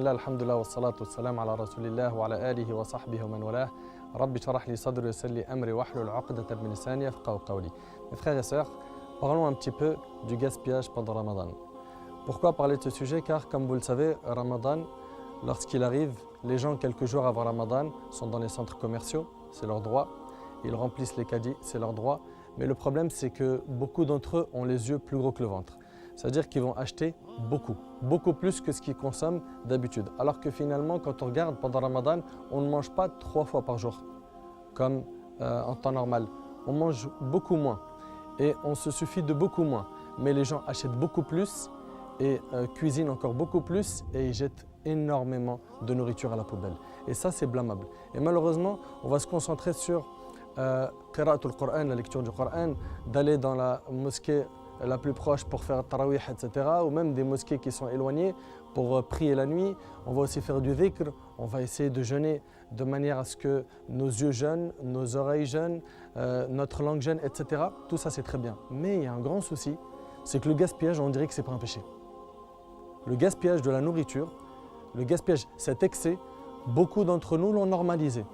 Bismillah, alhamdulillah, wa salatu wa salam ala rasulillah wa ala alihi wa sahbihi wa man walah. Rabbi sharah li sadri wa yassir li amri wahlul 'uqdatan min lisani yafqahu qawli. Mes frères et sœurs, parlons un petit peu du gaspillage pendant Ramadan. Pourquoi parler de ce sujet? Car comme vous le savez, Ramadan, lorsqu'il arrive, les gens quelques jours avant Ramadan sont dans les centres commerciaux, c'est leur droit. Ils remplissent les caddies, c'est leur droit. Mais le problème, c'est que beaucoup d'entre eux ont les yeux plus gros que le ventre. C'est-à-dire qu'ils vont acheter beaucoup plus que ce qu'ils consomment d'habitude. Alors que finalement, quand on regarde pendant Ramadan, on ne mange pas 3 fois par jour, comme en temps normal. On mange beaucoup moins et on se suffit de beaucoup moins. Mais les gens achètent beaucoup plus et cuisinent encore beaucoup plus et ils jettent énormément de nourriture à la poubelle. Et ça, c'est blâmable. Et malheureusement, on va se concentrer sur qira'atul Qur'an, la lecture du Coran, d'aller dans la mosquée la plus proche pour faire tarawih, etc. Ou même des mosquées qui sont éloignées pour prier la nuit. On va aussi faire du dhikr, on va essayer de jeûner de manière à ce que nos yeux jeûnent, nos oreilles jeûnent, notre langue jeûne, etc. Tout ça c'est très bien. Mais il y a un grand souci, c'est que le gaspillage, on dirait que ce n'est pas un péché. Le gaspillage de la nourriture, le gaspillage, cet excès, beaucoup d'entre nous l'ont normalisé.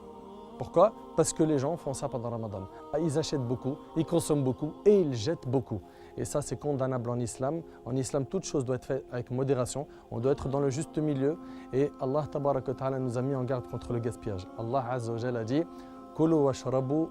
Pourquoi? Parce que les gens font ça pendant Ramadan. Ils achètent beaucoup, ils consomment beaucoup et ils jettent beaucoup. Et ça, c'est condamnable en islam. En islam, toute chose doit être faite avec modération. On doit être dans le juste milieu. Et Allah tabaraka wa ta'ala nous a mis en garde contre le gaspillage. Allah azza wa jalla a dit « Kulu washrabu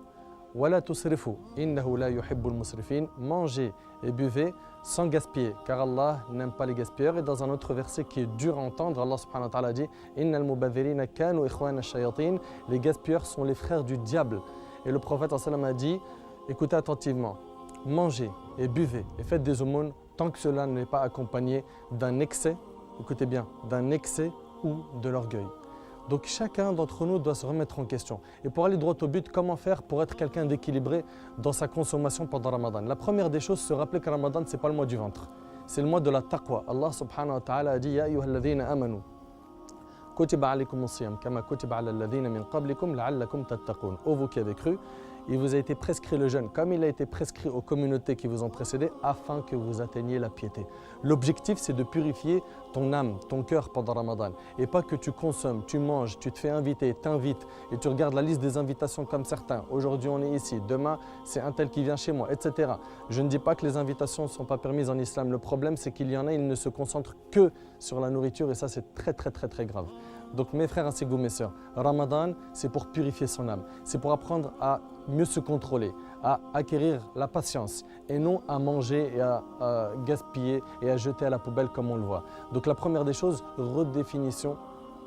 wa la tusrifu, innahu la yuhibbul musrifin » Mangez et buvez sans gaspiller, car Allah n'aime pas les gaspilleurs. Et dans un autre verset qui est dur à entendre, Allah subhanahu wa ta'ala dit « Innal mubadhirina kanu ikhwana ash-shayatin » Les gaspilleurs sont les frères du diable. Et le prophète sallallahu alayhi wa sallam a dit « Écoutez attentivement, mangez et buvez et faites des aumônes tant que cela n'est pas accompagné d'un excès, écoutez bien, d'un excès ou de l'orgueil. » Donc chacun d'entre nous doit se remettre en question. Et pour aller droit au but, comment faire pour être quelqu'un d'équilibré dans sa consommation pendant Ramadan? La première des choses, se rappeler que Ramadan, ce n'est pas le mois du ventre. C'est le mois de la taqwa. Allah subhanahu wa ta'ala a dit « Ya ayyuhalladhina amanu, kutiba alaykum as-siyam, kama kutiba ala alladhina min qablikum la'allakum tattaqun » Ô vous qui avez cru, il vous a été prescrit le jeûne, comme il a été prescrit aux communautés qui vous ont précédé, afin que vous atteigniez la piété. L'objectif, c'est de purifier ton âme, ton cœur pendant Ramadan. Et pas que tu consommes, tu manges, tu te fais inviter, t'invites, et tu regardes la liste des invitations comme certains. Aujourd'hui, on est ici, demain, c'est un tel qui vient chez moi, etc. Je ne dis pas que les invitations ne sont pas permises en islam. Le problème, c'est qu'il y en a, ils ne se concentrent que sur la nourriture, et ça, c'est très grave. Donc mes frères ainsi que vous, mes sœurs, Ramadan, c'est pour purifier son âme. C'est pour apprendre à mieux se contrôler, à acquérir la patience et non à manger et à gaspiller et à jeter à la poubelle comme on le voit. Donc la première des choses, redéfinition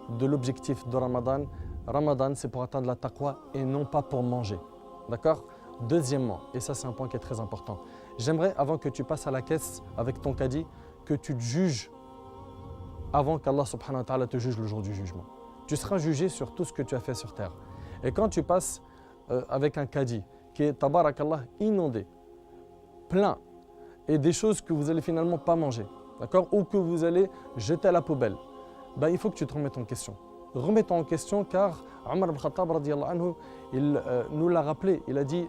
de l'objectif de Ramadan. Ramadan, c'est pour atteindre la taqwa et non pas pour manger. D'accord? Deuxièmement, et ça c'est un point qui est très important, j'aimerais avant que tu passes à la caisse avec ton caddie, que tu te juges avant qu'Allah subhanahu wa ta'ala te juge le jour du jugement. Tu seras jugé sur tout ce que tu as fait sur terre. Et quand tu passes avec un caddie qui est, tabarakallah, inondé, plein, et des choses que vous allez finalement pas manger, d'accord, ou que vous allez jeter à la poubelle, ben, il faut que tu te remettes en question. Remets-toi en question car Omar ibn Khattab radiyallahu anhu, il nous l'a rappelé, il a dit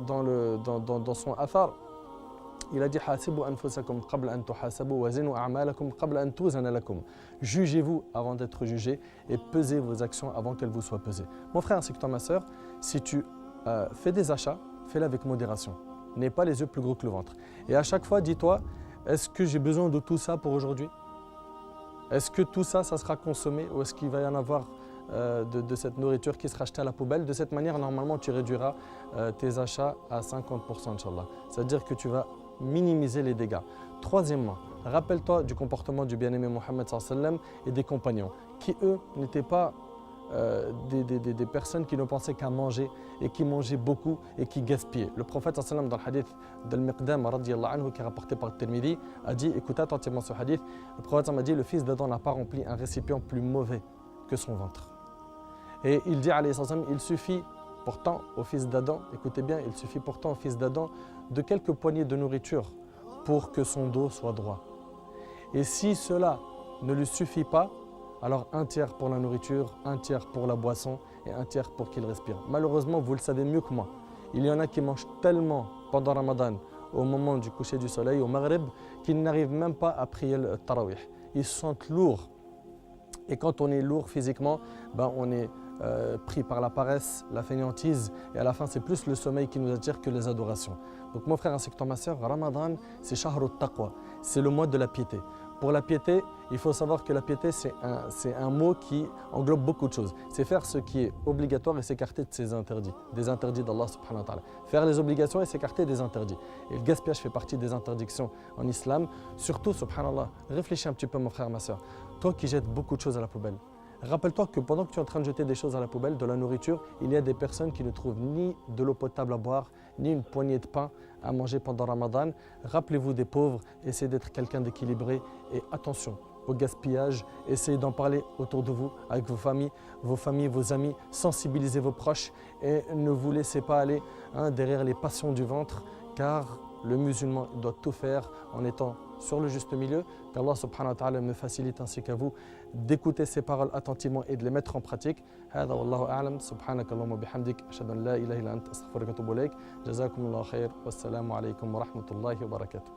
dans son athar, il a dit hasibu anfusakum qabla an tuhasabu wa zinu a'malakum qabla an tuzana lakum. Jugez-vous avant d'être jugé et pesez vos actions avant qu'elles vous soient pesées. Mon frère ainsi que toi ma sœur, si tu fais des achats, fais-les avec modération. N'aie pas les yeux plus gros que le ventre. Et à chaque fois, dis-toi, est-ce que j'ai besoin de tout ça pour aujourd'hui? Est-ce que tout ça, ça sera consommé ou est-ce qu'il va y en avoir de cette nourriture qui sera achetée à la poubelle? De cette manière, normalement, tu réduiras tes achats à 50%, Inch'Allah. C'est-à-dire que tu vas minimiser les dégâts. Troisièmement, rappelle-toi du comportement du bien-aimé Mohammed sallallahu alayhi wa sallam et des compagnons qui, eux, n'étaient pas des personnes qui ne pensaient qu'à manger et qui mangeaient beaucoup et qui gaspillaient. Le prophète sallallahu alayhi wa sallam, dans le hadith d'Al-Miqdam radiyallahu anhu, qui est rapporté par Tirmidhi, a dit, écoutez attentivement ce hadith, le prophète a dit, le fils d'Adam n'a pas rempli un récipient plus mauvais que son ventre. Et il dit, alayhi sallam, il suffit pourtant au fils d'Adam, écoutez bien, il suffit pourtant au fils d'Adam de quelques poignées de nourriture pour que son dos soit droit. Et si cela ne lui suffit pas, alors un tiers pour la nourriture, un tiers pour la boisson et un tiers pour qu'il respire. Malheureusement, vous le savez mieux que moi, il y en a qui mangent tellement pendant Ramadan, au moment du coucher du soleil, au Maghreb, qu'ils n'arrivent même pas à prier le Tarawih. Ils se sentent lourds Et quand on est lourd physiquement, ben on est pris par la paresse, la fainéantise, et à la fin c'est plus le sommeil qui nous attire que les adorations. Donc mon frère ainsi que ma soeur, Ramadan c'est Shahrut Taqwa, c'est le mois de la piété. Pour la piété, il faut savoir que la piété c'est un mot qui englobe beaucoup de choses. C'est faire ce qui est obligatoire et s'écarter de ses interdits, des interdits d'Allah subhanahu wa ta'ala. Faire les obligations et s'écarter des interdits. Et le gaspillage fait partie des interdictions en islam. Surtout, subhanallah, réfléchis un petit peu mon frère, ma soeur. Toi qui jettes beaucoup de choses à la poubelle, rappelle-toi que pendant que tu es en train de jeter des choses à la poubelle, de la nourriture, il y a des personnes qui ne trouvent ni de l'eau potable à boire, ni une poignée de pain à manger pendant Ramadan. Rappelez-vous des pauvres, essayez d'être quelqu'un d'équilibré et attention au gaspillage, essayez d'en parler autour de vous, avec vos familles, vos amis, sensibilisez vos proches et ne vous laissez pas aller derrière les passions du ventre, car le musulman doit tout faire en étant sur le juste milieu, qu'Allah subhanahu wa ta'ala me facilite ainsi qu'à vous d'écouter ces paroles attentivement et de les mettre en pratique. هذا والله أعلم سبحانك اللهم وبحمدك أشهد أن لا إله إلا أنت أستغفرك وأتوب إليك جزاكم الله خير والسلام عليكم ورحمة الله وبركاته.